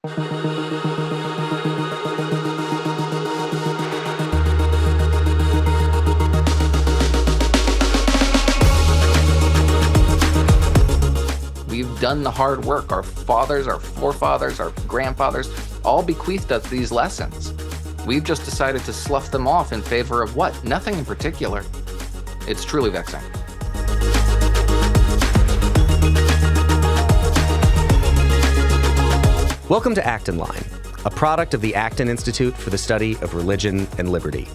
We've done the hard work. Our fathers, our forefathers, our grandfathers all bequeathed us these lessons. We've just decided to slough them off in favor of what? Nothing in particular. It's truly vexing. Welcome to Acton Line, a product of the Acton Institute for the Study of Religion and Liberty.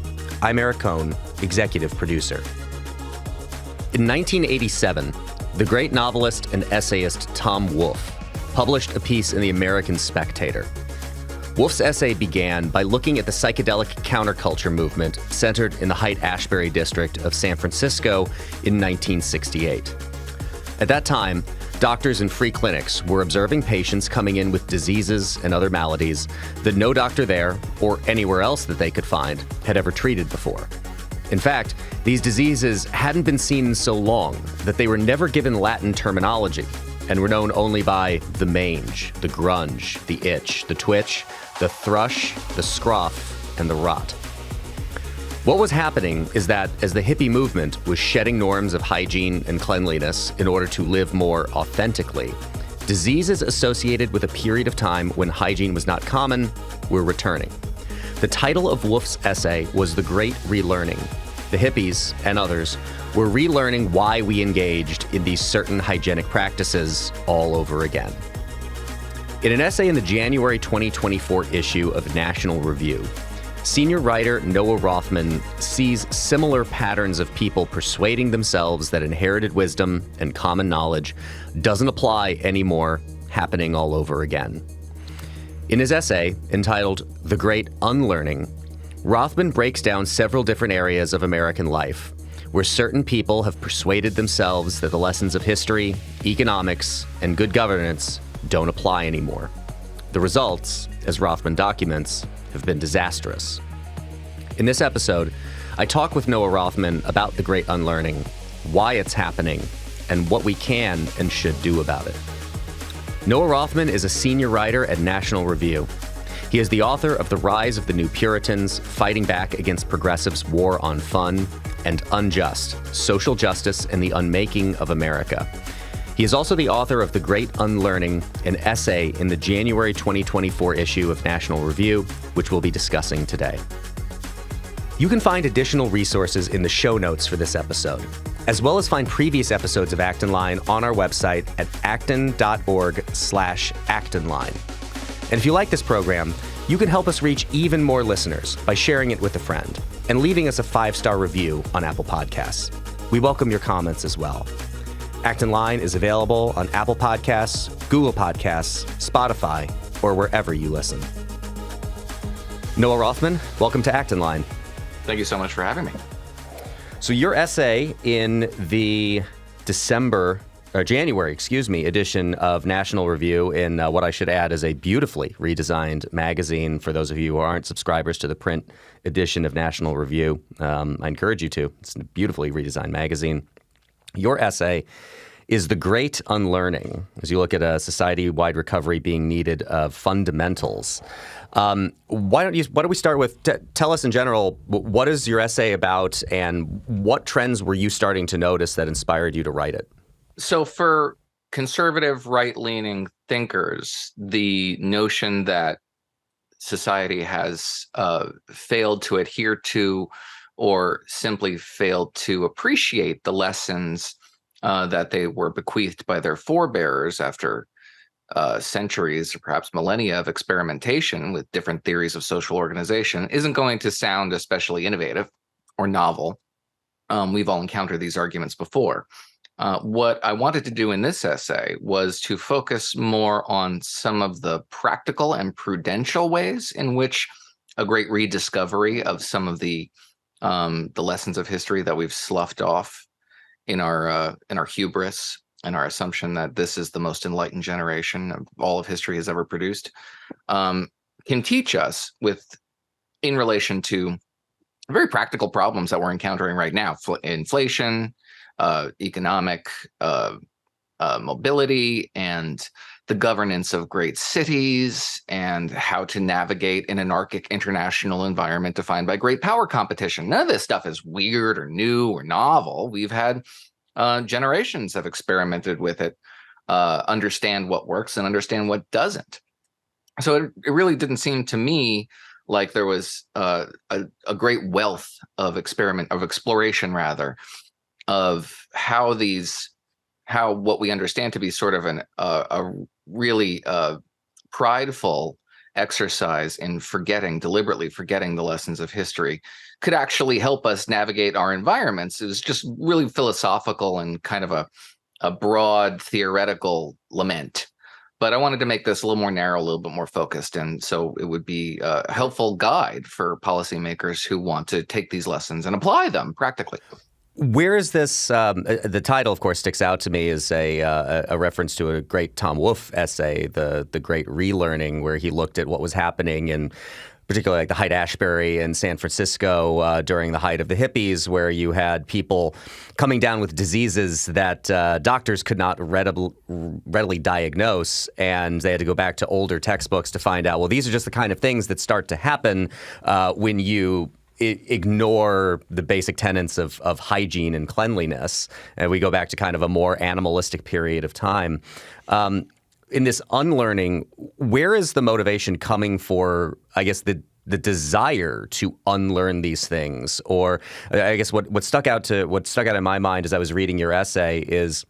I'm Eric Kohn, executive producer. In 1987, the great novelist and essayist Tom Wolfe published a piece in the American Spectator. Wolfe's essay began by looking at the psychedelic counterculture movement centered in the Haight-Ashbury district of San Francisco in 1968. At that time, doctors in free clinics were observing patients coming in with diseases and other maladies that no doctor there, or anywhere else that they could find, had ever treated before. In fact, these diseases hadn't been seen in so long that they were never given Latin terminology and were known only by the mange, the grunge, the itch, the twitch, the thrush, the scruff, and the rot. What was happening is that as the hippie movement was shedding norms of hygiene and cleanliness in order to live more authentically, diseases associated with a period of time when hygiene was not common were returning. The title of Wolfe's essay was The Great Relearning. The hippies and others were relearning why we engaged in these certain hygienic practices all over again. In an essay in the January 2024 issue of National Review, senior writer Noah Rothman sees similar patterns of people persuading themselves that inherited wisdom and common knowledge doesn't apply anymore happening all over again. In his essay, entitled The Great Unlearning, Rothman breaks down several different areas of American life where certain people have persuaded themselves that the lessons of history, economics, and good governance don't apply anymore. The results, as Rothman documents, have been disastrous. In this episode, I talk with Noah Rothman about the Great Unlearning, why it's happening, and what we can and should do about it. Noah Rothman is a senior writer at National Review. He is the author of The Rise of the New Puritans, Fighting Back Against Progressives' War on Fun, and Unjust, Social Justice and the Unmaking of America. He is also the author of The Great Unlearning, an essay in the January 2024 issue of National Review, which we'll be discussing today. You can find additional resources in the show notes for this episode, as well as find previous episodes of Acton Line on our website at acton.org/actonline. And if you like this program, you can help us reach even more listeners by sharing it with a friend and leaving us a 5-star review on Apple Podcasts. We welcome your comments as well. Acton Line is available on Apple Podcasts, Google Podcasts, Spotify, or wherever you listen. Noah Rothman, welcome to Acton Line. Thank you so much for having me. So your essay in the January edition of National Review in what I should add is a beautifully redesigned magazine for those of you who aren't subscribers to the print edition of National Review. I encourage you to. It's a beautifully redesigned magazine. Your essay is The Great Unlearning, as you look at a society-wide recovery being needed of fundamentals. Why don't we start with, tell us in general, what is your essay about and what trends were you starting to notice that inspired you to write it? So for conservative right-leaning thinkers, the notion that society has failed to adhere to or simply failed to appreciate the lessons that they were bequeathed by their forebears after centuries or perhaps millennia of experimentation with different theories of social organization isn't going to sound especially innovative or novel. We've all encountered these arguments before. What I wanted to do in this essay was to focus more on some of the practical and prudential ways in which a great rediscovery of some of the lessons of history that we've sloughed off in our hubris and our assumption that this is the most enlightened generation of all of history has ever produced, can teach us in relation to very practical problems that we're encountering right now: inflation, economic mobility, and the governance of great cities and how to navigate an anarchic international environment defined by great power competition. None of this stuff is weird or new or novel. We've had generations have experimented with it, understand what works and understand what doesn't. So it really didn't seem to me like there was a great wealth of exploration rather, of how what we understand to be sort of a really prideful exercise in deliberately forgetting the lessons of history could actually help us navigate our environments. It was just really philosophical and kind of a broad theoretical lament. But I wanted to make this a little more narrow, a little bit more focused. And so it would be a helpful guide for policymakers who want to take these lessons and apply them practically. Where is this? The title, of course, sticks out to me as a reference to a great Tom Wolfe essay, the Great Relearning, where he looked at what was happening in particularly like the Haight-Ashbury in San Francisco during the height of the hippies, where you had people coming down with diseases that doctors could not readily diagnose, and they had to go back to older textbooks to find out, well, these are just the kind of things that start to happen when you ignore the basic tenets of hygiene and cleanliness. And we go back to kind of a more animalistic period of time. In this unlearning, where is the motivation coming for, I guess, the desire to unlearn these things? Or I guess what stuck out in my mind as I was reading your essay is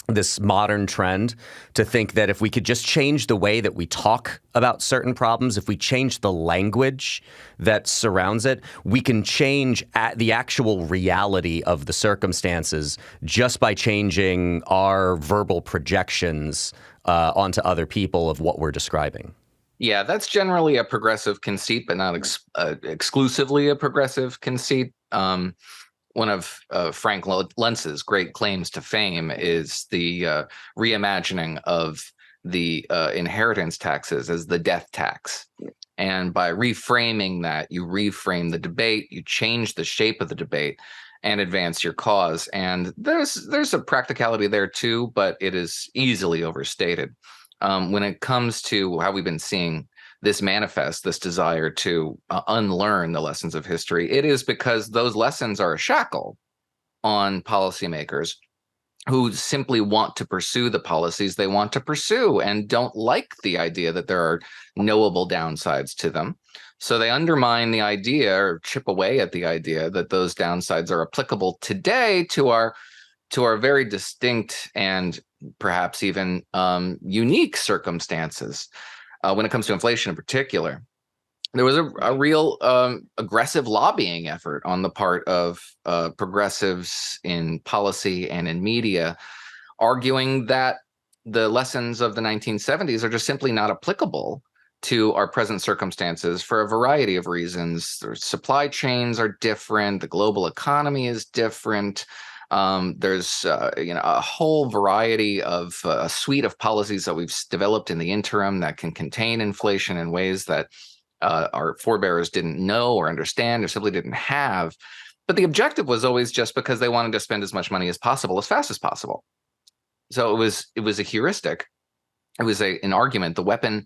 this modern trend to think that if we could just change the way that we talk about certain problems, if we change the language that surrounds it, we can change the actual reality of the circumstances just by changing our verbal projections onto other people of what we're describing. Yeah, that's generally a progressive conceit, but not exclusively a progressive conceit. One of Frank Lentz's great claims to fame is the reimagining of the inheritance taxes as the death tax. And by reframing that, you reframe the debate, you change the shape of the debate and advance your cause. And there's a practicality there too, but it is easily overstated. When it comes to how we've been seeing this manifest, this desire to unlearn the lessons of history, it is because those lessons are a shackle on policymakers who simply want to pursue the policies they want to pursue and don't like the idea that there are knowable downsides to them. So they undermine the idea or chip away at the idea that those downsides are applicable today to our very distinct and perhaps even unique circumstances. When it comes to inflation in particular, there was a real aggressive lobbying effort on the part of progressives in policy and in media, arguing that the lessons of the 1970s are just simply not applicable to our present circumstances for a variety of reasons. Their supply chains are different. The global economy is different. There's a whole variety of a suite of policies that we've developed in the interim that can contain inflation in ways that our forebears didn't know or understand or simply didn't have. But the objective was always just because they wanted to spend as much money as possible, as fast as possible. So it was a heuristic. It was an argument, the weapon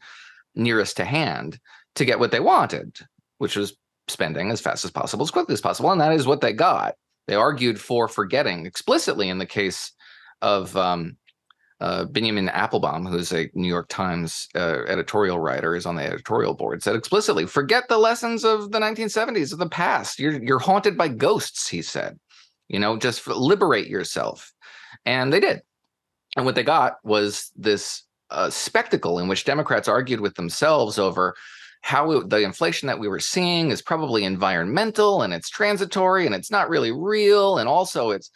nearest to hand to get what they wanted, which was spending as fast as possible, as quickly as possible. And that is what they got. They argued for forgetting explicitly in the case of Benjamin Applebaum, who's a New York Times editorial writer, is on the editorial board, said explicitly, forget the lessons of the 1970s, of the past. You're haunted by ghosts, he said. Just liberate yourself. And they did. And what they got was this spectacle in which Democrats argued with themselves over how the inflation that we were seeing is probably environmental and it's transitory and it's not really real. And also it's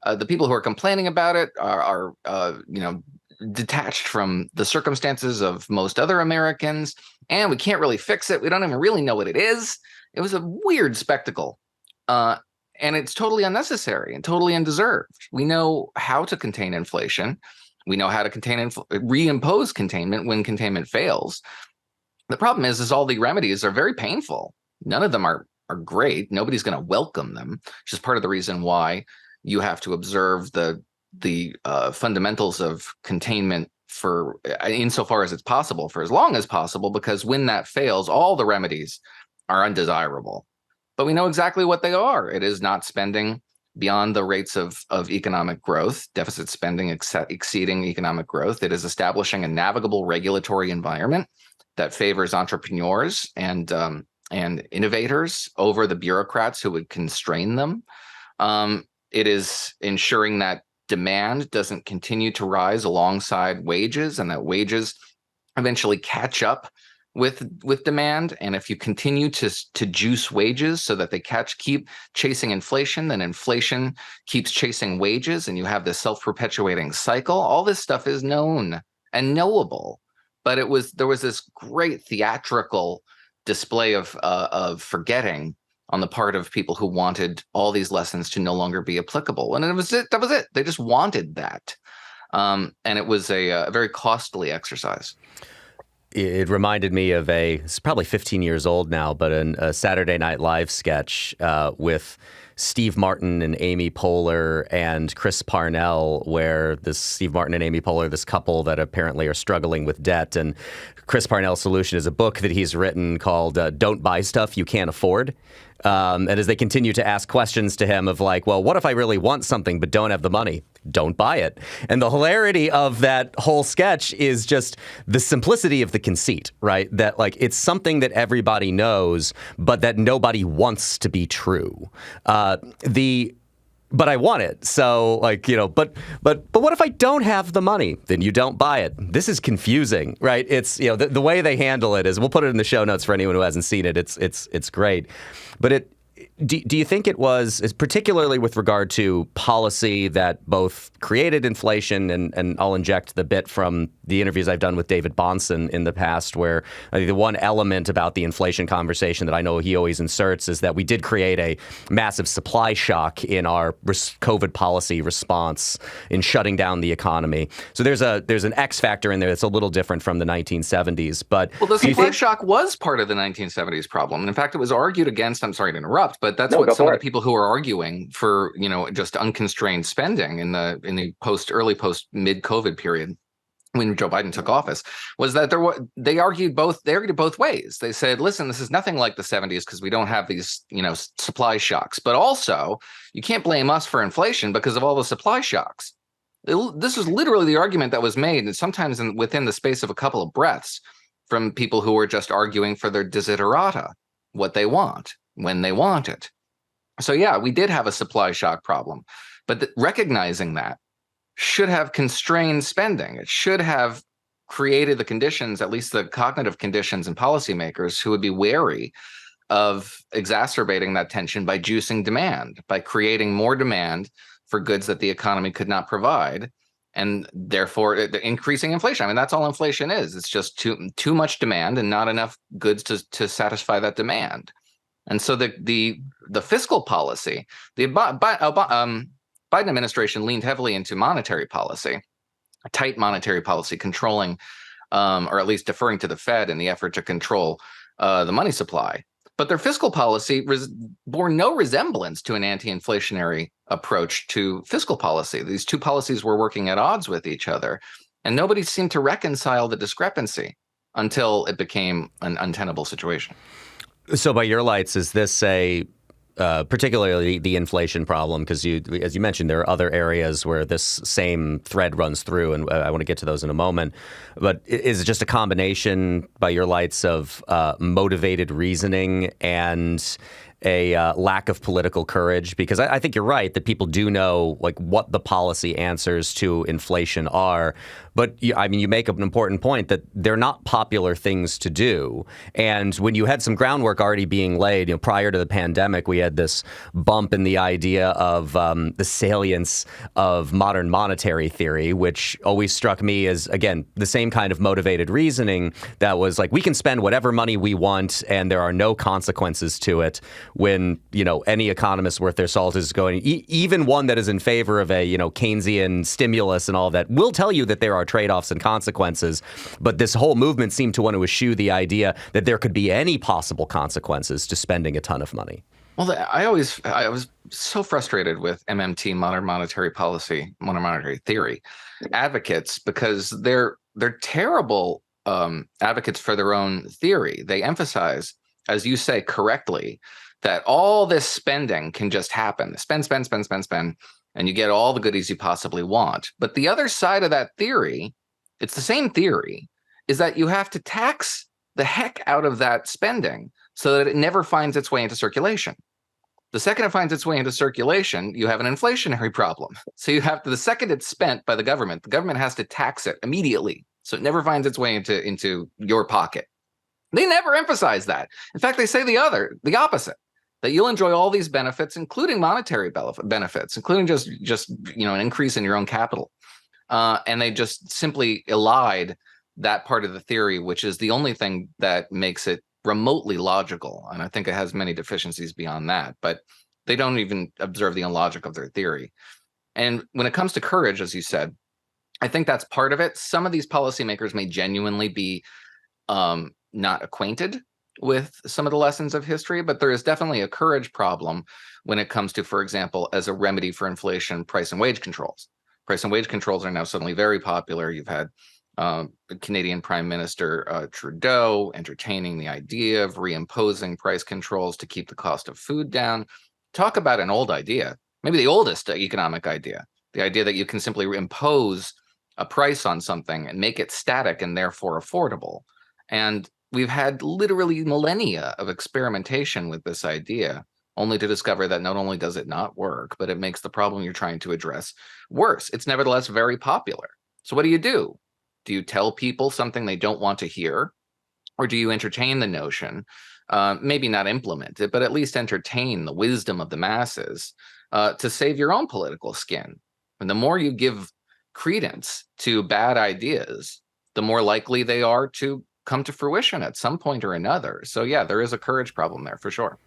the people who are complaining about it are detached from the circumstances of most other Americans. And we can't really fix it. We don't even really know what it is. It was a weird spectacle. And it's totally unnecessary and totally undeserved. We know how to contain inflation. We know how to reimpose containment when containment fails. The problem is all the remedies are very painful. None of them are great. Nobody's going to welcome them, which is part of the reason why you have to observe the fundamentals of containment for insofar as it's possible, for as long as possible, because when that fails, all the remedies are undesirable. But we know exactly what they are. It is not spending beyond the rates of economic growth, deficit spending exceeding economic growth. It is establishing a navigable regulatory environment that favors entrepreneurs and innovators over the bureaucrats who would constrain them. It is ensuring that demand doesn't continue to rise alongside wages, and that wages eventually catch up with demand. And if you continue to juice wages so that they keep chasing inflation, then inflation keeps chasing wages, and you have this self-perpetuating cycle. All this stuff is known and knowable, but there was this great theatrical display of forgetting on the part of people who wanted all these lessons to no longer be applicable. And that was it. They just wanted that. And it was a very costly exercise. It reminded me of it's probably 15 years old now, but a Saturday Night Live sketch with Steve Martin and Amy Poehler and Chris Parnell, where this Steve Martin and Amy Poehler, this couple that apparently are struggling with debt. And Chris Parnell's solution is a book that he's written called Don't Buy Stuff You Can't Afford. And as they continue to ask questions to him of like, well, what if I really want something but don't have the money? Don't buy it. And the hilarity of that whole sketch is just the simplicity of the conceit, right? That like it's something that everybody knows, but that nobody wants to be true. But I want it. So like, but what if I don't have the money? Then you don't buy it. This is confusing, right? It's, the way they handle it is, we'll put it in the show notes for anyone who hasn't seen it. It's great. But do you think it was, particularly with regard to policy that both created inflation, and I'll inject the bit from the interviews I've done with David Bahnsen in the past, where I think the one element about the inflation conversation that I know he always inserts is that we did create a massive supply shock in our COVID policy response in shutting down the economy. So there's an X factor in there that's a little different from the 1970s. But the supply shock was part of the 1970s problem. And in fact, it was argued against, I'm sorry to interrupt, but that's what some of the people who are arguing for, just unconstrained spending in the early post mid-COVID period, when Joe Biden took office, was that they argued both ways. They said, listen, this is nothing like the 70s because we don't have these, supply shocks. But also, you can't blame us for inflation because of all the supply shocks. This is literally the argument that was made, and sometimes within the space of a couple of breaths, from people who were just arguing for their desiderata, what they want, when they want it. So yeah, we did have a supply shock problem, but recognizing that should have constrained spending. It should have created the conditions, at least the cognitive conditions, in policymakers who would be wary of exacerbating that tension by juicing demand, by creating more demand for goods that the economy could not provide, and therefore increasing inflation. I mean, that's all inflation is. It's just too much demand and not enough goods to satisfy that demand. And so the fiscal policy, the Biden administration leaned heavily into monetary policy, a tight monetary policy, controlling or at least deferring to the Fed in the effort to control the money supply. But their fiscal policy bore no resemblance to an anti-inflationary approach to fiscal policy. These two policies were working at odds with each other, and nobody seemed to reconcile the discrepancy until it became an untenable situation. So by your lights, is this particularly the inflation problem? Because as you mentioned, there are other areas where this same thread runs through, and I want to get to those in a moment. But is it just a combination, by your lights, of motivated reasoning and a lack of political courage? Because I think you're right that people do know like what the policy answers to inflation are. But you make up an important point that they're not popular things to do. And when you had some groundwork already being laid, prior to the pandemic, we had this bump in the idea of the salience of modern monetary theory, which always struck me as, again, the same kind of motivated reasoning that was like, we can spend whatever money we want and there are no consequences to it. When, any economist worth their salt is going, even one that is in favor of a, Keynesian stimulus and all of that, will tell you that there are trade-offs and consequences. But this whole movement seemed to want to eschew the idea that there could be any possible consequences to spending a ton of money. Well, I was so frustrated with MMT, modern monetary policy, modern monetary theory, advocates because they're terrible advocates for their own theory. They emphasize, as you say correctly, that all this spending can just happen. Spend, spend, spend, spend, spend, and you get all the goodies you possibly want. But the other side of that theory, it's the same theory, is that you have to tax the heck out of that spending so that it never finds its way into circulation. The second it finds its way into circulation, you have an inflationary problem. So you have to, the second it's spent by the government has to tax it immediately so it never finds its way into your pocket. They never emphasize that. In fact, they say the opposite, that you'll enjoy all these benefits, including monetary benefits, including just an increase in your own capital. And they just simply elide that part of the theory, which is the only thing that makes it remotely logical. And I think it has many deficiencies beyond that, but they don't even observe the unlogic of their theory. And when it comes to courage, as you said, I think that's part of it. Some of these policymakers may genuinely be not acquainted with some of the lessons of history, but there is definitely a courage problem when it comes to, for example, as a remedy for inflation, price and wage controls. Price and wage controls are now suddenly very popular. You've had Canadian Prime Minister Trudeau entertaining the idea of reimposing price controls to keep the cost of food down. Talk about an old idea, maybe the oldest economic idea, the idea that you can simply impose a price on something and make it static and therefore affordable. And we've had literally millennia of experimentation with this idea, only to discover that not only does it not work, but it makes the problem you're trying to address worse. It's nevertheless very popular. So what do? Do you tell people something they don't want to hear? Or do you entertain the notion, maybe not implement it, but at least entertain the wisdom of the masses to save your own political skin? And the more you give credence to bad ideas, the more likely they are to come to fruition at some point or another. So yeah, there is a courage problem there for sure.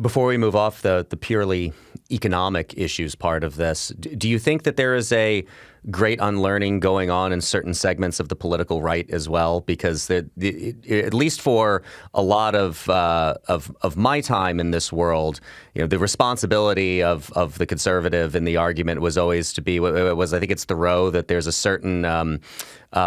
Before we move off the purely economic issues part of this, do you think that there is a great unlearning going on in certain segments of the political right as well? Because at least for a lot of my time in this world, the responsibility of the conservative in the argument was always to be I think it's Thoreau, that there's a certain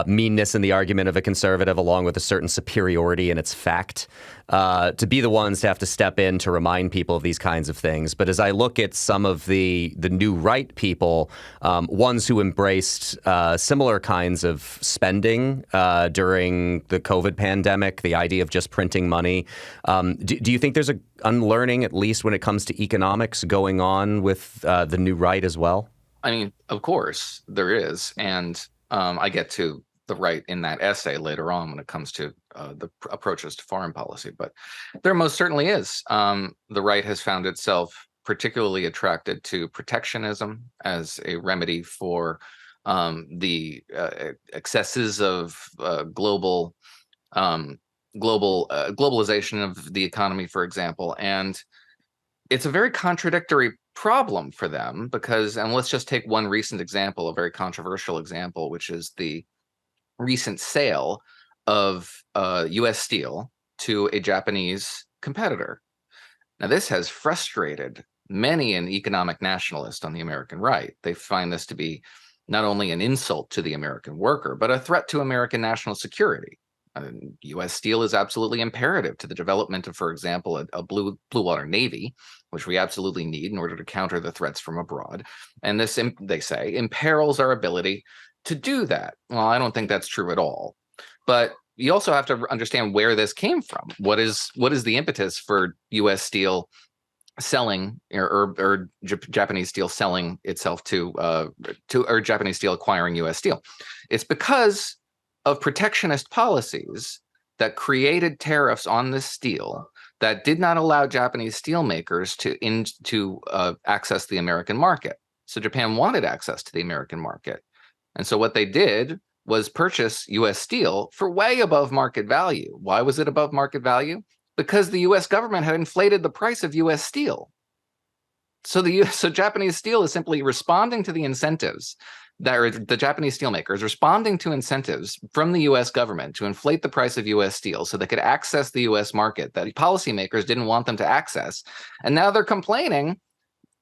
meanness in the argument of a conservative, along with a certain superiority in its fact, to be the ones to have to step in to remind people of these kinds of things. But as I look at some of the new right people, ones who embraced similar kinds of spending during the COVID pandemic, the idea of just printing money, do you think there's a unlearning, at least when it comes to economics, going on with the new right as well? I mean, of course there is. And I get to the right in that essay later on when it comes to the approaches to foreign policy. But there most certainly is. The right has found itself particularly attracted to protectionism as a remedy for the excesses of globalization of the economy, for example. And it's a very contradictory problem for them because, and let's just take one recent example, a very controversial example, which is the recent sale of U.S. steel to a Japanese competitor. Now, this has frustrated many an economic nationalist on the American right. They find this to be not only an insult to the American worker, but a threat to American national security. U.S. steel is absolutely imperative to the development of, for example, a blue water navy, which we absolutely need in order to counter the threats from abroad. And this, they say, imperils our ability to do that. Well, I don't think that's true at all. But you also have to understand where this came from. What is the impetus for U.S. steel selling or Japanese steel selling itself to or Japanese steel acquiring U.S. steel? It's because of protectionist policies that created tariffs on this steel that did not allow Japanese steelmakers to access the American market. So Japan wanted access to the American market. And so what they did was purchase U.S. steel for way above market value. Why was it above market value? Because the U.S. government had inflated the price of U.S. steel. So Japanese steel is simply responding to the incentives that the Japanese steelmakers responding to incentives from the U.S. government to inflate the price of U.S. steel so they could access the U.S. market that policymakers didn't want them to access. And now they're complaining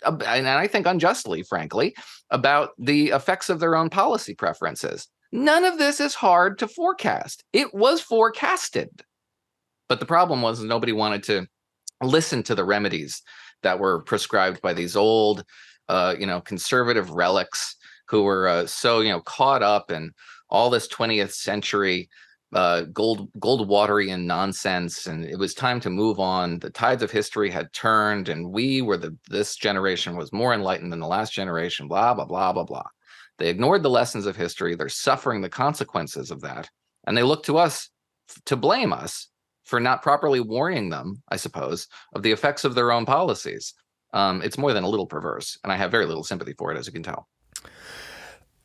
and I think unjustly, frankly, about the effects of their own policy preferences. None of this is hard to forecast. It was forecasted. But the problem was nobody wanted to listen to the remedies that were prescribed by these old, conservative relics who were so caught up in all this 20th century Goldwaterian nonsense, and it was time to move on. The tides of history had turned, and this generation was more enlightened than the last generation. Blah blah blah blah blah. They ignored the lessons of history. They're suffering the consequences of that, and they look to us to blame us for not properly warning them, I suppose, of the effects of their own policies. It's more than a little perverse, and I have very little sympathy for it, as you can tell.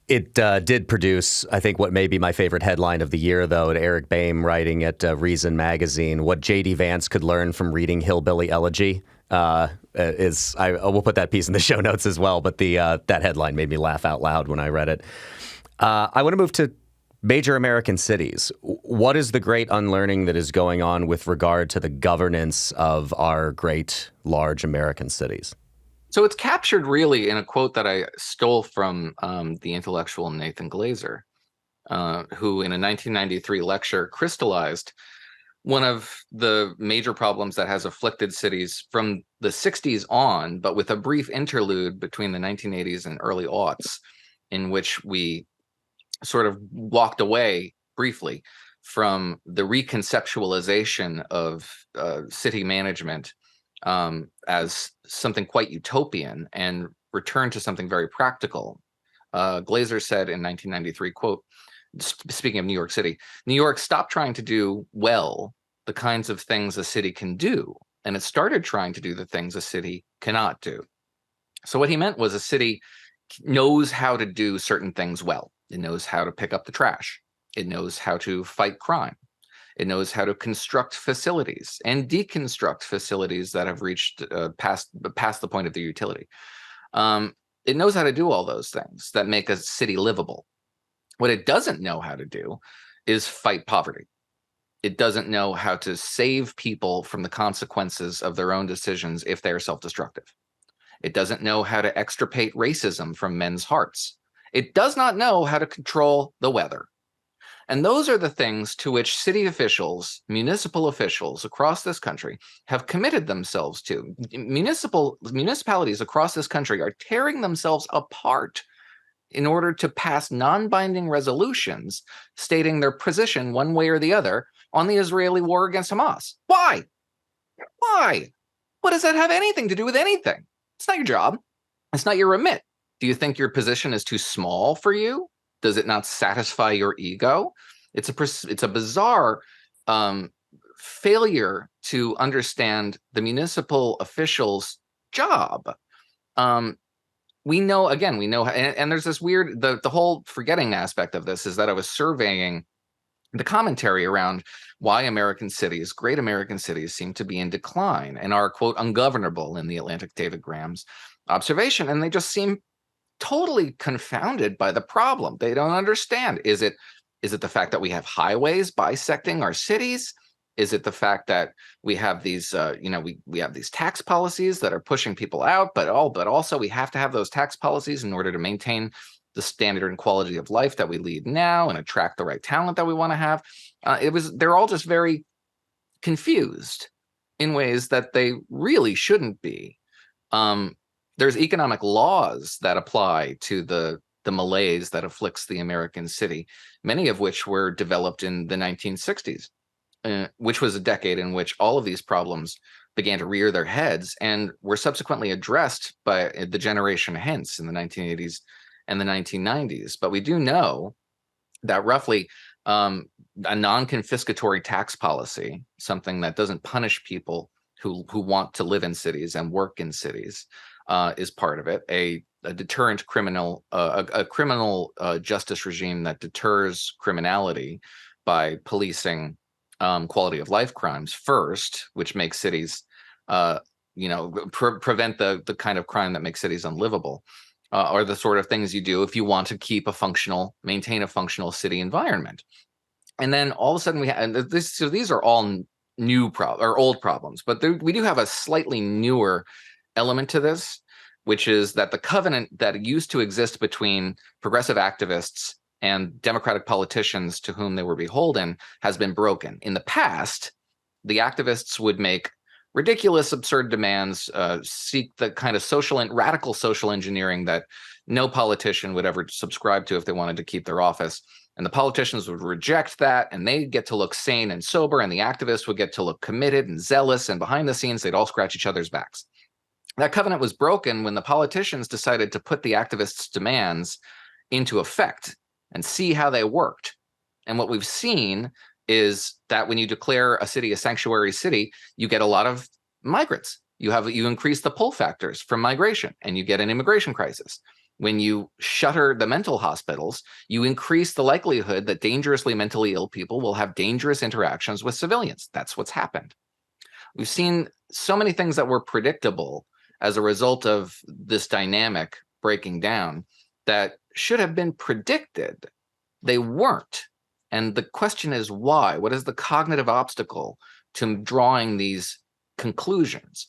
It did produce, I think, what may be my favorite headline of the year, though, to Eric Boehm writing at Reason magazine, what J.D. Vance could learn from reading Hillbilly Elegy. I will put that piece in the show notes as well, but that headline made me laugh out loud when I read it. I want to move to major American cities. What is the great unlearning that is going on with regard to the governance of our great, large American cities? So it's captured really in a quote that I stole from the intellectual Nathan Glazer, who in a 1993 lecture crystallized one of the major problems that has afflicted cities from the 60s on, but with a brief interlude between the 1980s and early aughts, in which we sort of walked away briefly from the reconceptualization of city management as something quite utopian and returned to something very practical. Glazer said in 1993, quote, speaking of New York City, New York stopped trying to do well the kinds of things a city can do, and it started trying to do the things a city cannot do. So what he meant was a city knows how to do certain things well. It knows how to pick up the trash. It knows how to fight crime. It knows how to construct facilities and deconstruct facilities that have reached past the point of their utility. It knows how to do all those things that make a city livable. What it doesn't know how to do is fight poverty. It doesn't know how to save people from the consequences of their own decisions if they are self-destructive. It doesn't know how to extirpate racism from men's hearts. It does not know how to control the weather. And those are the things to which city officials, municipal officials across this country have committed themselves to. Municipalities across this country are tearing themselves apart in order to pass non-binding resolutions stating their position one way or the other on the Israeli war against Hamas. Why? Why? What does that have anything to do with anything? It's not your job. It's not your remit. Do you think your position is too small for you? Does it not satisfy your ego? It's a bizarre failure to understand the municipal official's job. We know, and there's this weird, the whole forgetting aspect of this is that I was surveying the commentary around why American cities, great American cities, seem to be in decline and are, quote, ungovernable in the Atlantic David Graham's observation. And they just seem totally confounded by the problem. They don't understand. Is it the fact that we have highways bisecting our cities? Is it the fact that we have these, we have these tax policies that are pushing people out, but also we have to have those tax policies in order to maintain the standard and quality of life that we lead now and attract the right talent that we want to have? They're all just very confused in ways that they really shouldn't be. There's economic laws that apply to the malaise that afflicts the American city, many of which were developed in the 1960s, which was a decade in which all of these problems began to rear their heads and were subsequently addressed by the generation hence in the 1980s and the 1990s. But we do know that roughly a non-confiscatory tax policy, something that doesn't punish people who want to live in cities and work in cities, is part of it. A deterrent criminal justice regime that deters criminality by policing quality of life crimes first, which makes cities, prevent the kind of crime that makes cities unlivable, are the sort of things you do if you want to maintain a functional city environment. And then all of a sudden we have this. So these are all old problems, but we do have a slightly newer element to this, which is that the covenant that used to exist between progressive activists and democratic politicians to whom they were beholden has been broken. In the past, the activists would make ridiculous, absurd demands, seek the kind of radical social engineering that no politician would ever subscribe to if they wanted to keep their office. And the politicians would reject that, and they get to look sane and sober, and the activists would get to look committed and zealous, and behind the scenes, they'd all scratch each other's backs. That covenant was broken when the politicians decided to put the activists' demands into effect and see how they worked. And what we've seen is that when you declare a city a sanctuary city, you get a lot of migrants. You increase the pull factors from migration, and you get an immigration crisis. When you shutter the mental hospitals, you increase the likelihood that dangerously mentally ill people will have dangerous interactions with civilians. That's what's happened. We've seen so many things that were predictable as a result of this dynamic breaking down that should have been predicted. They weren't. And the question is why? What is the cognitive obstacle to drawing these conclusions?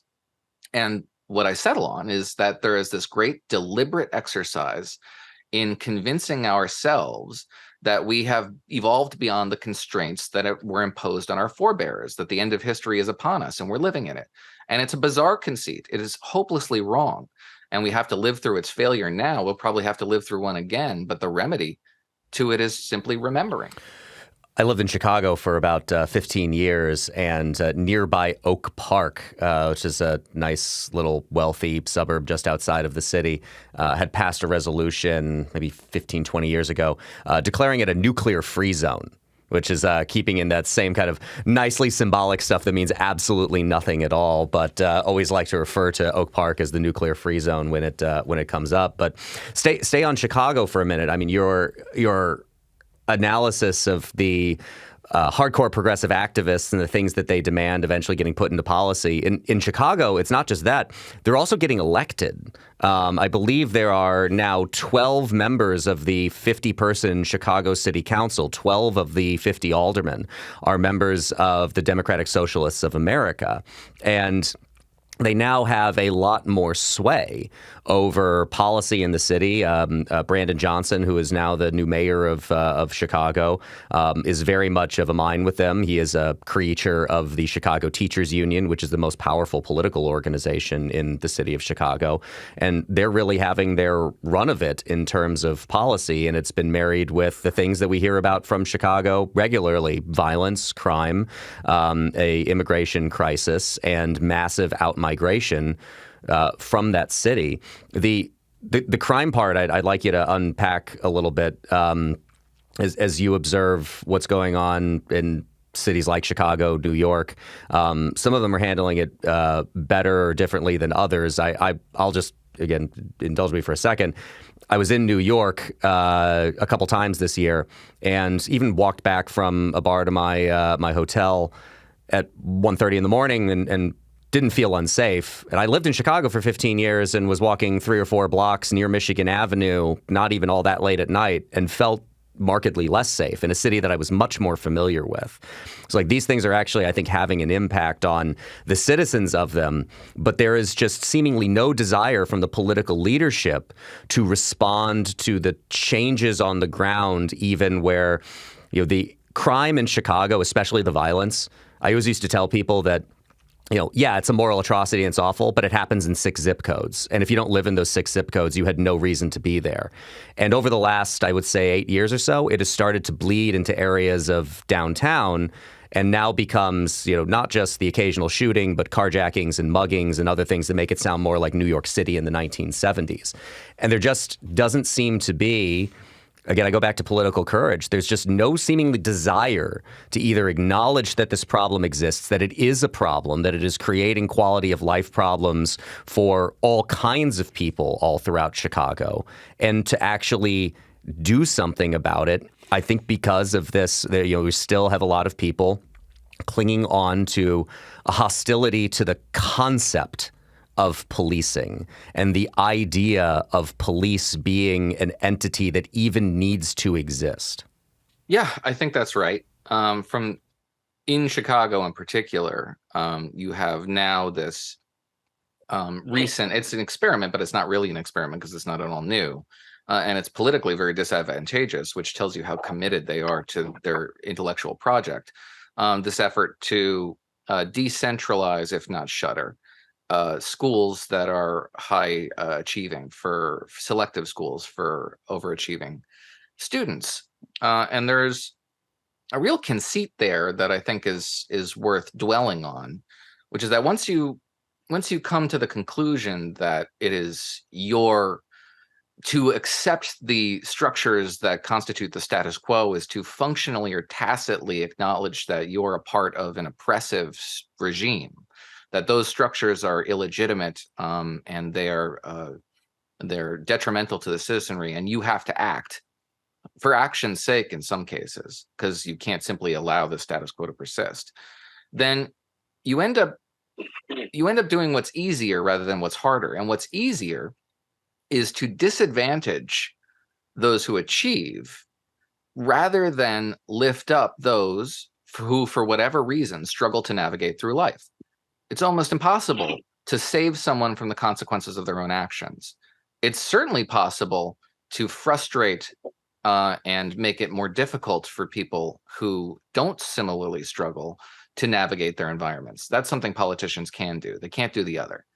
And what I settle on is that there is this great deliberate exercise in convincing ourselves that we have evolved beyond the constraints that were imposed on our forebears, that the end of history is upon us and we're living in it. And it's a bizarre conceit. It is hopelessly wrong. And we have to live through its failure now. We'll probably have to live through one again. But the remedy to it is simply remembering. I lived in Chicago for about 15 years, and nearby Oak Park, which is a nice little wealthy suburb just outside of the city, had passed a resolution maybe 15, 20 years ago declaring it a nuclear-free zone, which is keeping in that same kind of nicely symbolic stuff that means absolutely nothing at all, but always like to refer to Oak Park as the nuclear-free zone when it comes up. But stay on Chicago for a minute. I mean, your analysis of the hardcore progressive activists and the things that they demand eventually getting put into policy. In Chicago, it's not just that. They're also getting elected. I believe there are now 12 members of the 50-person Chicago City Council. 12 of the 50 aldermen are members of the Democratic Socialists of America. And they now have a lot more sway over policy in the city. Brandon Johnson, who is now the new mayor of Chicago, is very much of a mind with them. He is a creature of the Chicago Teachers Union, which is the most powerful political organization in the city of Chicago. And they're really having their run of it in terms of policy. And it's been married with the things that we hear about from Chicago regularly: violence, crime, a immigration crisis, and massive outmigration from that city. The crime part, I'd like you to unpack a little bit as you observe what's going on in cities like Chicago, New York. Some of them are handling it better or differently than others. I'll just, again, indulge me for a second. I was in New York a couple times this year, and even walked back from a bar to my hotel at 1:30 in the morning and didn't feel unsafe. And I lived in Chicago for 15 years and was walking 3 or 4 blocks near Michigan Avenue, not even all that late at night, and felt markedly less safe in a city that I was much more familiar with. So like these things are actually, I think, having an impact on the citizens of them, but there is just seemingly no desire from the political leadership to respond to the changes on the ground, even where, the crime in Chicago, especially the violence. I always used to tell people that, yeah, it's a moral atrocity and it's awful, but it happens in 6 zip codes. And if you don't live in those 6 zip codes, you had no reason to be there. And over the last, I would say, 8 years or so, it has started to bleed into areas of downtown and now becomes, not just the occasional shooting, but carjackings and muggings and other things that make it sound more like New York City in the 1970s. And there just doesn't seem to be, again, I go back to political courage. There's just no seemingly desire to either acknowledge that this problem exists, that it is a problem, that it is creating quality of life problems for all kinds of people all throughout Chicago, and to actually do something about it. I think because of this, we still have a lot of people clinging on to a hostility to the concept of policing and the idea of police being an entity that even needs to exist. Yeah, I think that's right. In Chicago in particular, you have now this recent, it's an experiment, but it's not really an experiment because it's not at all new. And it's politically very disadvantageous, which tells you how committed they are to their intellectual project. This effort to decentralize, if not shutter, schools that are high achieving, for selective schools for overachieving students. And there's a real conceit there that I think is worth dwelling on, which is that once you come to the conclusion that it is to accept the structures that constitute the status quo is to functionally or tacitly acknowledge that you're a part of an oppressive regime, that those structures are illegitimate, and they're detrimental to the citizenry, and you have to act for action's sake in some cases, because you can't simply allow the status quo to persist. Then you end up doing what's easier rather than what's harder. And what's easier is to disadvantage those who achieve rather than lift up those who, for whatever reason, struggle to navigate through life. It's almost impossible to save someone from the consequences of their own actions. It's certainly possible to frustrate and make it more difficult for people who don't similarly struggle to navigate their environments. That's something politicians can do. They can't do the other.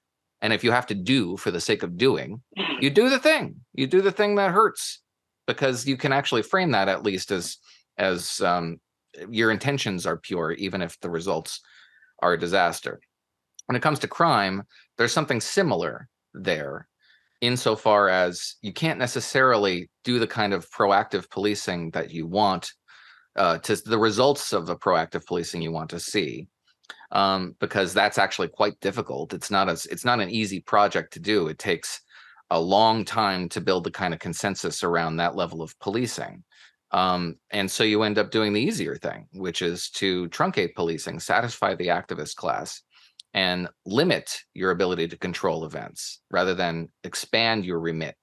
And if you have to do for the sake of doing, you do the thing. You do the thing that hurts, because you can actually frame that at least as your intentions are pure, even if the results are a disaster. When it comes to crime, there's something similar there, insofar as you can't necessarily do the kind of proactive policing that you want, to the results of the proactive policing you want to see, because that's actually quite difficult. It's not an easy project to do. It takes a long time to build the kind of consensus around that level of policing. And so you end up doing the easier thing, which is to truncate policing, satisfy the activist class, and limit your ability to control events rather than expand your remit.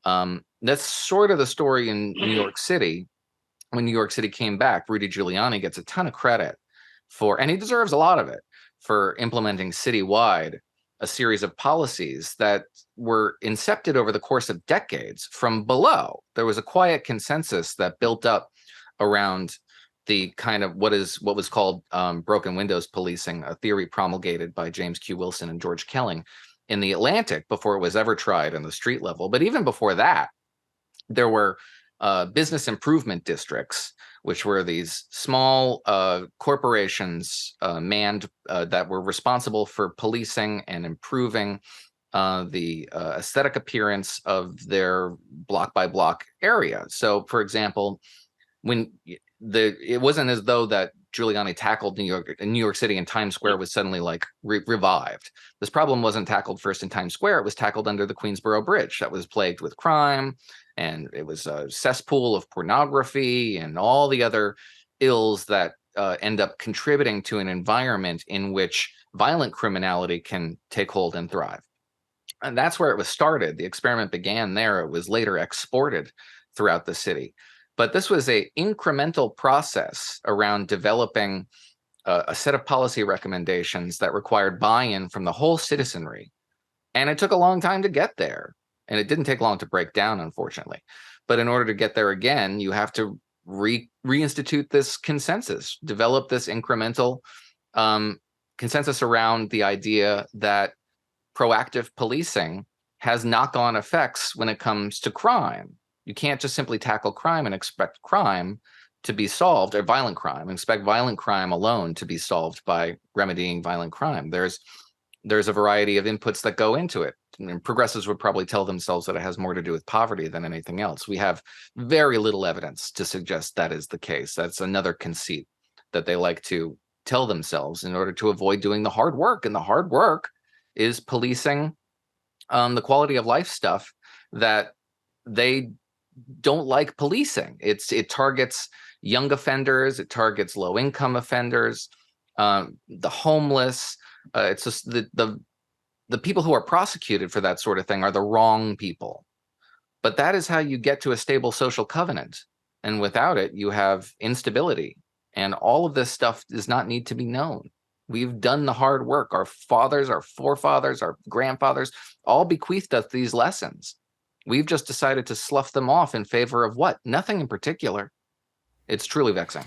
That's sort of the story in New York City. When New York City came back, Rudy Giuliani gets a ton of credit for, and he deserves a lot of it, for implementing citywide a series of policies that were incepted over the course of decades from below. There was a quiet consensus that built up around the kind of what was called broken windows policing, a theory promulgated by James Q. Wilson and George Kelling in the Atlantic before it was ever tried on the street level. But even before that, there were business improvement districts, which were these small corporations manned that were responsible for policing and improving the aesthetic appearance of their block by block area. So, for example, when it wasn't as though that Giuliani tackled New York City and Times Square was suddenly like revived. This problem wasn't tackled first in Times Square. It was tackled under the Queensboro Bridge that was plagued with crime, and it was a cesspool of pornography and all the other ills that end up contributing to an environment in which violent criminality can take hold and thrive. And that's where it was started. The experiment began there. It was later exported throughout the city. But this was an incremental process around developing a set of policy recommendations that required buy-in from the whole citizenry. And it took a long time to get there. And it didn't take long to break down, unfortunately. But in order to get there again, you have to reinstitute this consensus, develop this incremental consensus around the idea that proactive policing has knock-on effects when it comes to crime. You can't just simply tackle crime and expect crime to be solved, or violent crime, and expect violent crime alone to be solved by remedying violent crime. There's a variety of inputs that go into it. And progressives would probably tell themselves that it has more to do with poverty than anything else. We have very little evidence to suggest that is the case. That's another conceit that they like to tell themselves in order to avoid doing the hard work. And the hard work is policing the quality of life stuff that they don't like policing. It targets young offenders, it targets low-income offenders, the homeless. It's just the people who are prosecuted for that sort of thing are the wrong people. But that is how you get to a stable social covenant. And without it, you have instability. And all of this stuff does not need to be known. We've done the hard work. Our fathers, our forefathers, our grandfathers all bequeathed us these lessons. We've just decided to slough them off in favor of what? Nothing in particular. It's truly vexing.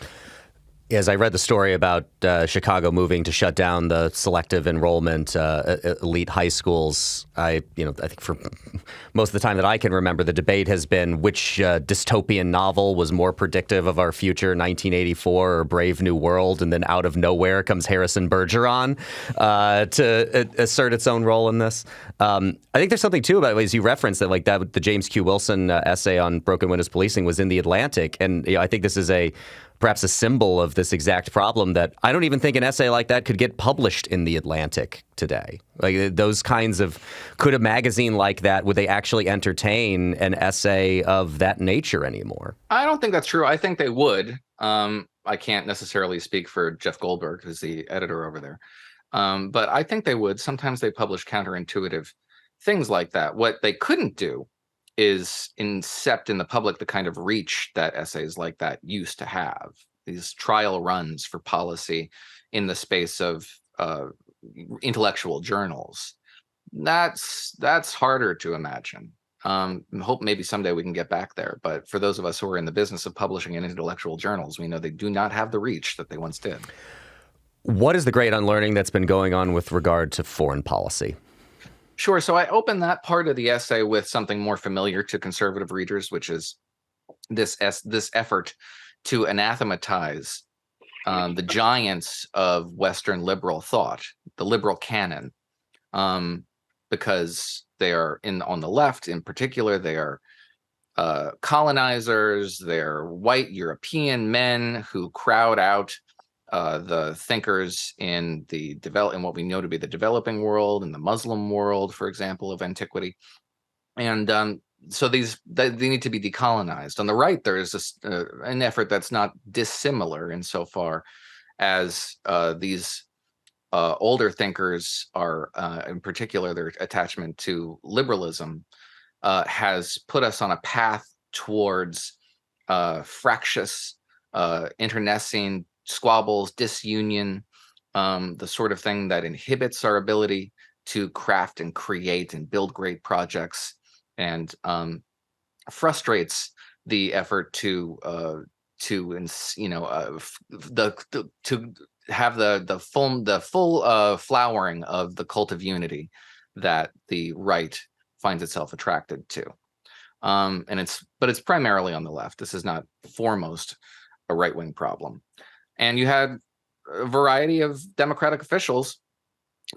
As I read the story about Chicago moving to shut down the selective enrollment elite high schools, I think for most of the time that I can remember, the debate has been which dystopian novel was more predictive of our future, 1984 or Brave New World, and then out of nowhere comes Harrison Bergeron to assert its own role in this. I think there's something too about, as you referenced, that like that the James Q. Wilson essay on broken windows policing was in The Atlantic, and I think this is perhaps a symbol of this exact problem, that I don't even think an essay like that could get published in The Atlantic today. Like those kinds of, could a magazine like that, would they actually entertain an essay of that nature anymore? I don't think that's true. I think they would. I can't necessarily speak for Jeff Goldberg, who's the editor over there. But I think they would. Sometimes they publish counterintuitive things like that. What they couldn't do is incept in the public the kind of reach that essays like that used to have. These trial runs for policy in the space of intellectual journals. That's harder to imagine. Hope maybe someday we can get back there. But for those of us who are in the business of publishing in intellectual journals, we know they do not have the reach that they once did. What is the great unlearning that's been going on with regard to foreign policy? Sure. So I opened that part of the essay with something more familiar to conservative readers, which is this effort to anathematize the giants of Western liberal thought, the liberal canon, because they are on the left in particular. They are colonizers. They're white European men who crowd out the thinkers in what we know to be the developing world and the Muslim world, for example, of antiquity. And so they need to be decolonized. On the right, there is an effort that's not dissimilar insofar as these older thinkers are, in particular, their attachment to liberalism has put us on a path towards fractious, internecine squabbles, disunion, the sort of thing that inhibits our ability to craft and create and build great projects, and frustrates the effort to have the full flowering of the cult of unity that the right finds itself attracted to. But it's primarily on the left. This is not foremost a right-wing problem. And you had a variety of Democratic officials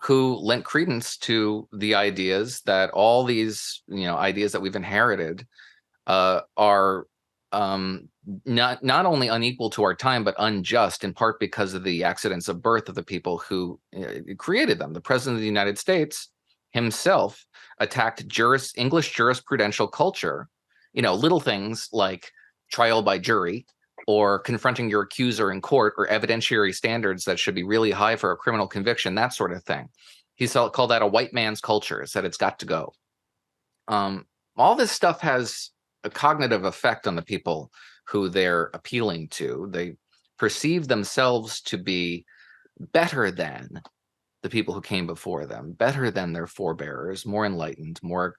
who lent credence to the ideas that all these, ideas that we've inherited are not only unequal to our time, but unjust, in part because of the accidents of birth of the people who created them. The President of the United States himself attacked English jurisprudential culture, little things like trial by jury, or confronting your accuser in court, or evidentiary standards that should be really high for a criminal conviction, that sort of thing. He called that a white man's culture, said it's got to go. All this stuff has a cognitive effect on the people who they're appealing to. They perceive themselves to be better than the people who came before them, better than their forebearers, more enlightened, more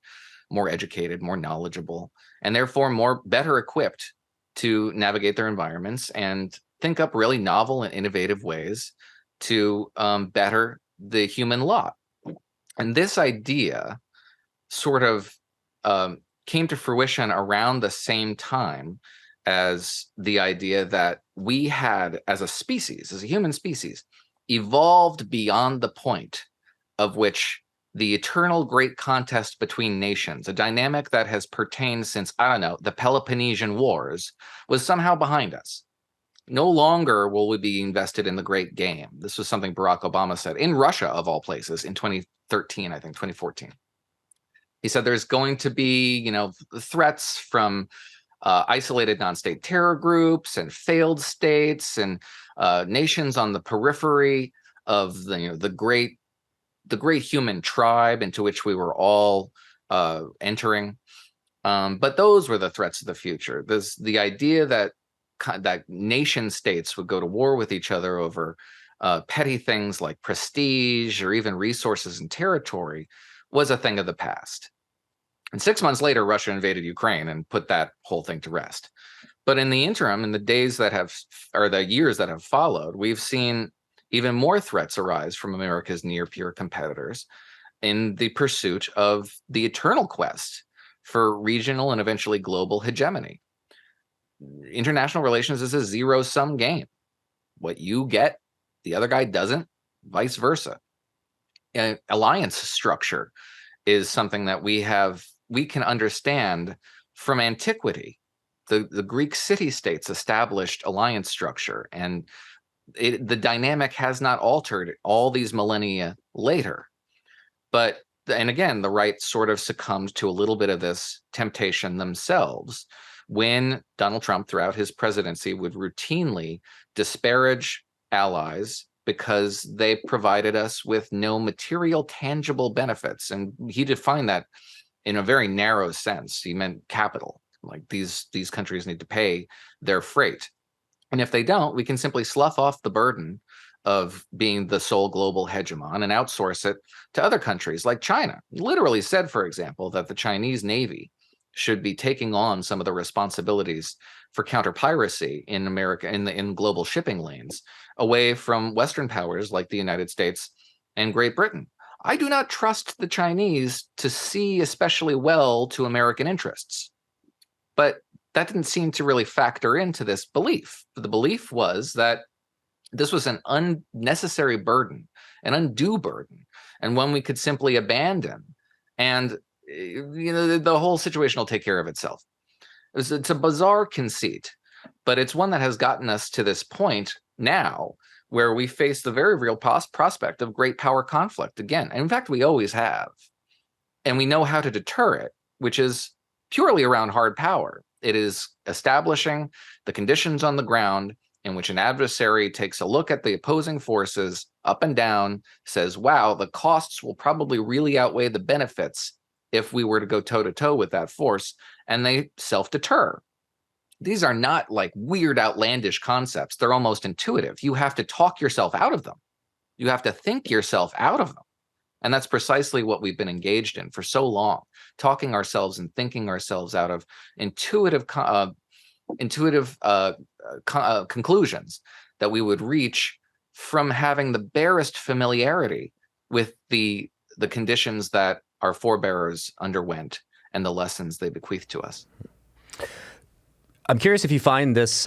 educated, more knowledgeable, and therefore better equipped to navigate their environments and think up really novel and innovative ways to better the human lot. And this idea sort of came to fruition around the same time as the idea that we had, as a species, as a human species, evolved beyond the point of which the eternal great contest between nations, a dynamic that has pertained since, the Peloponnesian Wars, was somehow behind us. No longer will we be invested in the great game. This was something Barack Obama said in Russia, of all places, in 2013, I think, 2014. He said there's going to be, threats from isolated non-state terror groups and failed states and nations on the periphery of the great human tribe into which we were all entering. But those were the threats of the future. The idea that nation states would go to war with each other over petty things like prestige or even resources and territory was a thing of the past. And 6 months later, Russia invaded Ukraine and put that whole thing to rest. But in the interim, in the days that have, or the years that have followed, we've seen even more threats arise from America's near-peer competitors in the pursuit of the eternal quest for regional and eventually global hegemony. International relations is a zero-sum game. What you get, the other guy doesn't, vice versa. Alliance structure is something that we can understand from antiquity. The Greek city-states established alliance structure, and the dynamic has not altered all these millennia later. But, and again, the right sort of succumbed to a little bit of this temptation themselves when Donald Trump, throughout his presidency, would routinely disparage allies because they provided us with no material, tangible benefits. And he defined that in a very narrow sense. He meant capital. Like these countries need to pay their freight. And if they don't, we can simply slough off the burden of being the sole global hegemon and outsource it to other countries like China. He literally said, for example, that the Chinese Navy should be taking on some of the responsibilities for counter-piracy in America, in global shipping lanes, away from Western powers like the United States and Great Britain. I do not trust the Chinese to see especially well to American interests. But that didn't seem to really factor into this belief. The belief was that this was an unnecessary burden, an undue burden, and one we could simply abandon. And the whole situation will take care of itself. It's a bizarre conceit, but it's one that has gotten us to this point now where we face the very real prospect of great power conflict again. And in fact, we always have. And we know how to deter it, which is purely around hard power. It is establishing the conditions on the ground in which an adversary takes a look at the opposing forces up and down, says, wow, the costs will probably really outweigh the benefits if we were to go toe-to-toe with that force, and they self-deter. These are not like weird, outlandish concepts. They're almost intuitive. You have to talk yourself out of them. You have to think yourself out of them. And that's precisely what we've been engaged in for so long, talking ourselves and thinking ourselves out of intuitive conclusions that we would reach from having the barest familiarity with the conditions that our forebears underwent and the lessons they bequeathed to us. I'm curious if you find this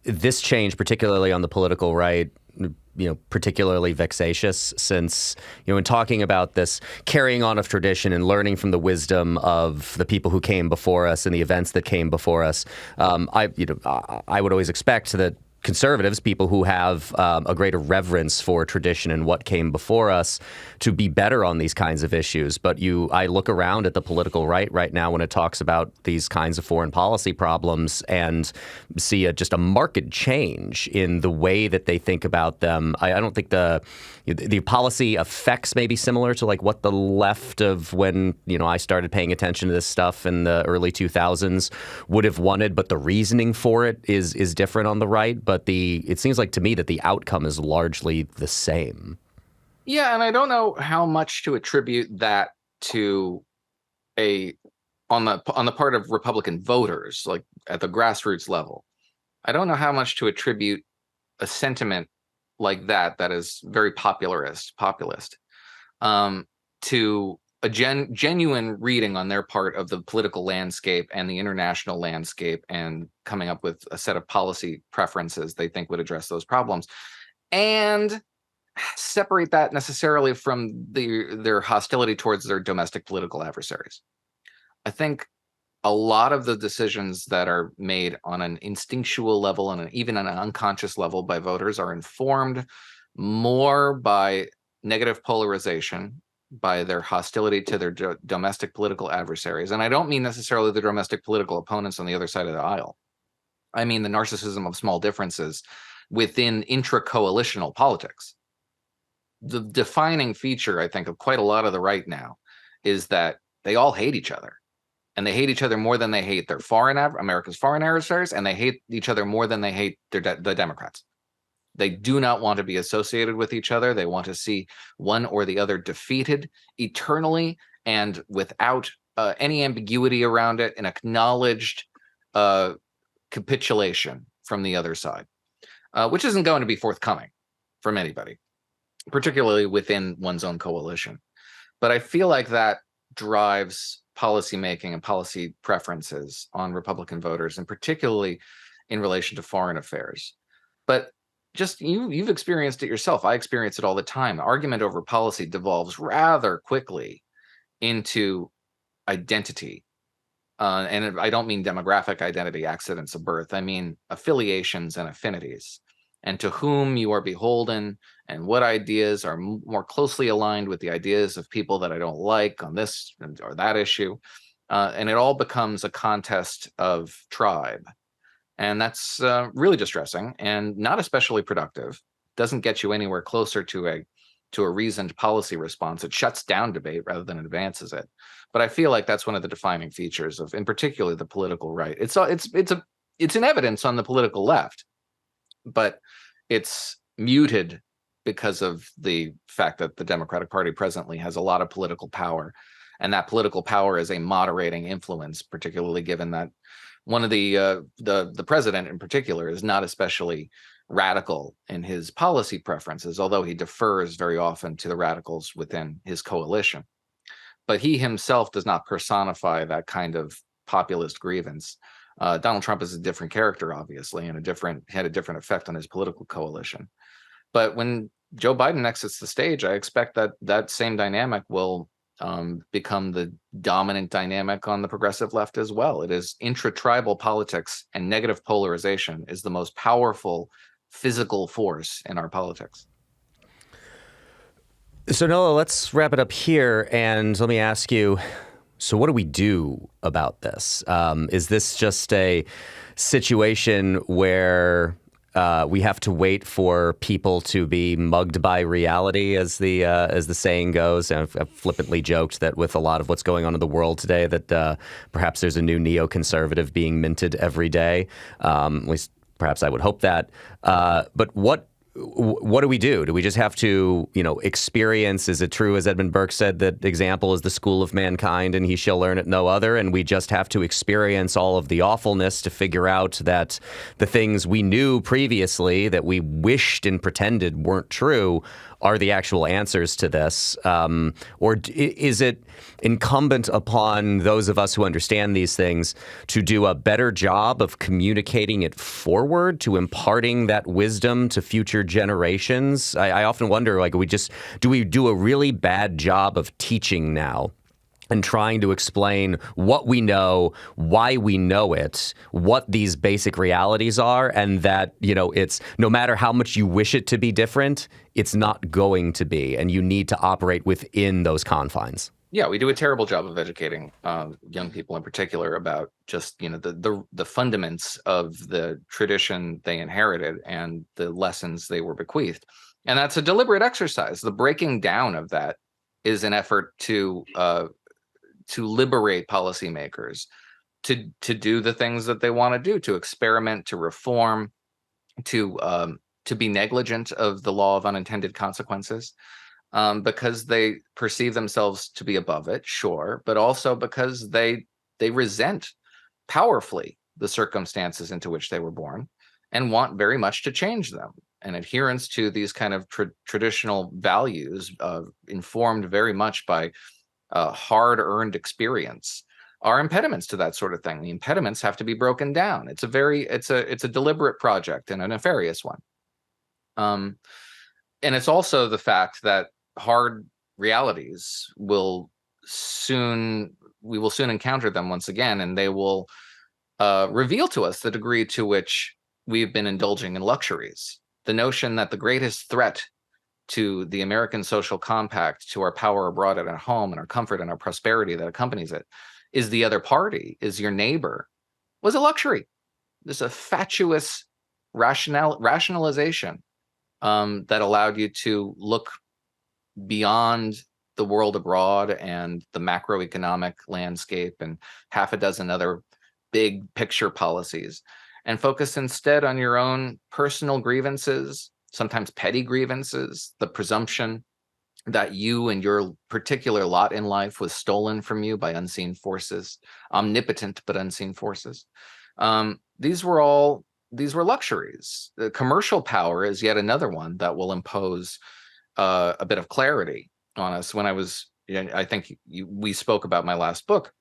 this change, particularly on the political right, particularly vexatious, since, in talking about this carrying on of tradition and learning from the wisdom of the people who came before us and the events that came before us, I would always expect that conservatives, people who have a greater reverence for tradition and what came before us, to be better on these kinds of issues. But I look around at the political right now when it talks about these kinds of foreign policy problems and see just a marked change in the way that they think about them. I don't think the policy effects may be similar to like what the left of when I started paying attention to this stuff in the early 2000s would have wanted, but the reasoning for it is different on the right. But it seems like to me that the outcome is largely the same. Yeah, and I don't know how much to attribute that to on the part of Republican voters, like at the grassroots level. I don't know how much to attribute a sentiment like that is very populist, to a genuine reading on their part of the political landscape and the international landscape, and coming up with a set of policy preferences they think would address those problems, and separate that necessarily from their hostility towards their domestic political adversaries. I think a lot of the decisions that are made on an instinctual level and even on an unconscious level by voters are informed more by negative polarization, by their hostility to their domestic political adversaries. And I don't mean necessarily the domestic political opponents on the other side of the aisle. I mean the narcissism of small differences within intra-coalitional politics. The defining feature, I think, of quite a lot of the right now is that they all hate each other. And they hate each other more than they hate their America's foreign adversaries, and they hate each other more than they hate the Democrats. They do not want to be associated with each other. They want to see one or the other defeated eternally and without any ambiguity around it, an acknowledged capitulation from the other side, which isn't going to be forthcoming from anybody, particularly within one's own coalition. But I feel like that drives policymaking and policy preferences on Republican voters, and particularly in relation to foreign affairs. But just you've experienced it yourself. I experience it all the time. Argument over policy devolves rather quickly into identity. And I don't mean demographic identity, accidents of birth. I mean affiliations and affinities, and to whom you are beholden, and what ideas are more closely aligned with the ideas of people that I don't like on this or that issue. And it all becomes a contest of tribe. And that's really distressing and not especially productive. Doesn't get you anywhere closer to a reasoned policy response. It shuts down debate rather than advances it. But I feel like that's one of the defining features of, in particular, the political right. It's in evidence on the political left, but it's muted because of the fact that the Democratic Party presently has a lot of political power, and that political power is a moderating influence, particularly given that one of the president in particular is not especially radical in his policy preferences, although he defers very often to the radicals within his coalition. But he himself does not personify that kind of populist grievance. Donald Trump is a different character, obviously, and had a different effect on his political coalition. But when Joe Biden exits the stage, I expect that same dynamic will become the dominant dynamic on the progressive left as well. It is intra-tribal politics, and negative polarization is the most powerful physical force in our politics. So Noah, let's wrap it up here, and let me ask you, so what do we do about this? Is this just a situation where we have to wait for people to be mugged by reality, as the saying goes? And I've flippantly joked that with a lot of what's going on in the world today, that perhaps there's a new neoconservative being minted every day. At least, perhaps I would hope that. But what do we do? Do we just have to, experience? Is it true, as Edmund Burke said, that example is the school of mankind and he shall learn it no other? And we just have to experience all of the awfulness to figure out that the things we knew previously that we wished and pretended weren't true are the actual answers to this? Or is it incumbent upon those of us who understand these things to do a better job of communicating it forward, to imparting that wisdom to future generations? I often wonder, do we do a really bad job of teaching now and trying to explain what we know, why we know it, what these basic realities are, and that, it's no matter how much you wish it to be different, it's not going to be, and you need to operate within those confines. Yeah, we do a terrible job of educating young people in particular about just, the fundaments of the tradition they inherited and the lessons they were bequeathed. And that's a deliberate exercise. The breaking down of that is an effort to liberate policymakers to do the things that they want to do, to experiment, to reform, to be negligent of the law of unintended consequences, because they perceive themselves to be above it, sure, but also because they resent powerfully the circumstances into which they were born and want very much to change them. And adherence to these kind of traditional values, informed very much by hard-earned experience, are impediments to that sort of thing. The impediments have to be broken down. It's a deliberate project and a nefarious one. And it's also the fact that hard realities we will soon encounter them once again, and they will reveal to us the degree to which we've been indulging in luxuries. The notion that the greatest threat to the American social compact, to our power abroad and at home, and our comfort and our prosperity that accompanies it, is the other party, is your neighbor, was a luxury. This is a fatuous rationalization that allowed you to look beyond the world abroad and the macroeconomic landscape and half a dozen other big picture policies, and focus instead on your own personal grievances, sometimes petty grievances, the presumption that you and your particular lot in life was stolen from you by unseen forces, omnipotent but unseen forces. These were luxuries. The commercial power is yet another one that will impose a bit of clarity on us. When I think we spoke about my last book,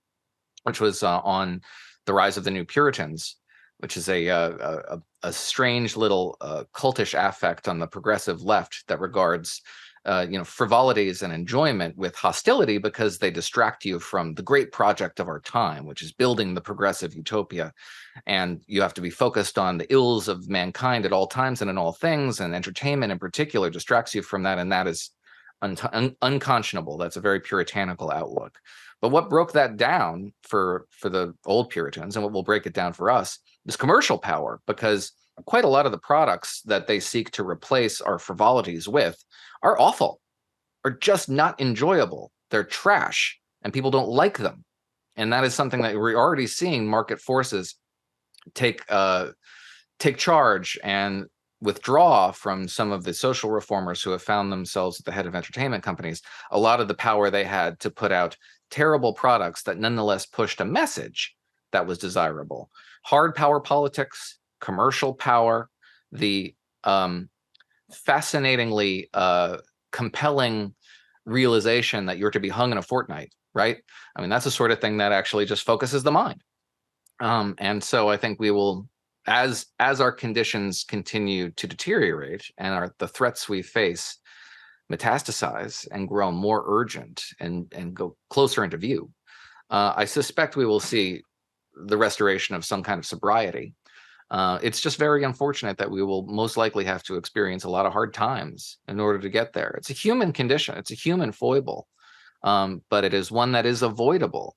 which was on the rise of the New Puritans, which is a strange little cultish affect on the progressive left that regards frivolities and enjoyment with hostility because they distract you from the great project of our time, which is building the progressive utopia. And you have to be focused on the ills of mankind at all times and in all things, and entertainment in particular distracts you from that, and that is unconscionable. That's a very puritanical outlook. But what broke that down for the old Puritans, and what will break it down for us, is commercial power, because quite a lot of the products that they seek to replace our frivolities with are awful, are just not enjoyable. They're trash, and people don't like them. And that is something that we're already seeing market forces take charge and withdraw from some of the social reformers who have found themselves at the head of entertainment companies. A lot of the power they had to put out terrible products that nonetheless pushed a message that was desirable. Hard power politics, commercial power, the fascinatingly compelling realization that you're to be hung in a fortnight, right? I mean, that's the sort of thing that actually just focuses the mind. And so I think we will, as our conditions continue to deteriorate and the threats we face metastasize and grow more urgent and go closer into view, I suspect we will see the restoration of some kind of sobriety. It's just very unfortunate that we will most likely have to experience a lot of hard times in order to get there. It's a human condition. It's a human foible, but it is one that is avoidable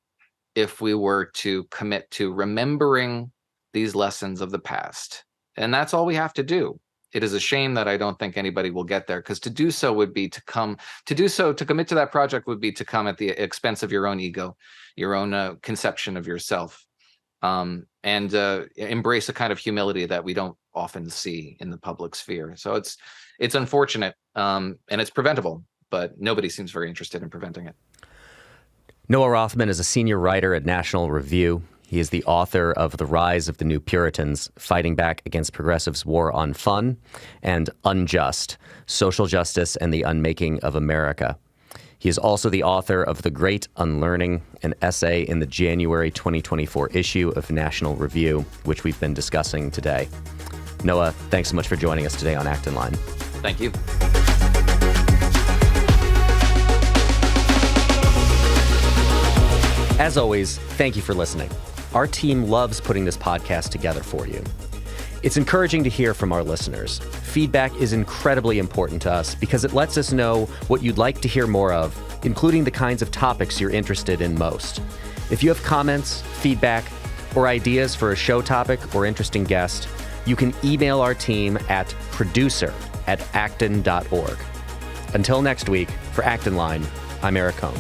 if we were to commit to remembering these lessons of the past. And that's all we have to do. It is a shame that I don't think anybody will get there, because to do so would be to commit to that project would be to come at the expense of your own ego, your own conception of yourself. And embrace a kind of humility that we don't often see in the public sphere. So it's unfortunate, and it's preventable, but nobody seems very interested in preventing it. Noah Rothman is a senior writer at National Review. He is the author of The Rise of the New Puritans, Fighting Back Against Progressives' War on Fun, and Unjust, Social Justice and the Unmaking of America. He is also the author of The Great Unlearning, an essay in the January 2024 issue of National Review, which we've been discussing today. Noah, thanks so much for joining us today on Acton Line. Thank you. As always, thank you for listening. Our team loves putting this podcast together for you. It's encouraging to hear from our listeners. Feedback is incredibly important to us because it lets us know what you'd like to hear more of, including the kinds of topics you're interested in most. If you have comments, feedback, or ideas for a show topic or interesting guest, you can email our team at producer@acton.org. Until next week, for Acton Line, I'm Eric Kohn.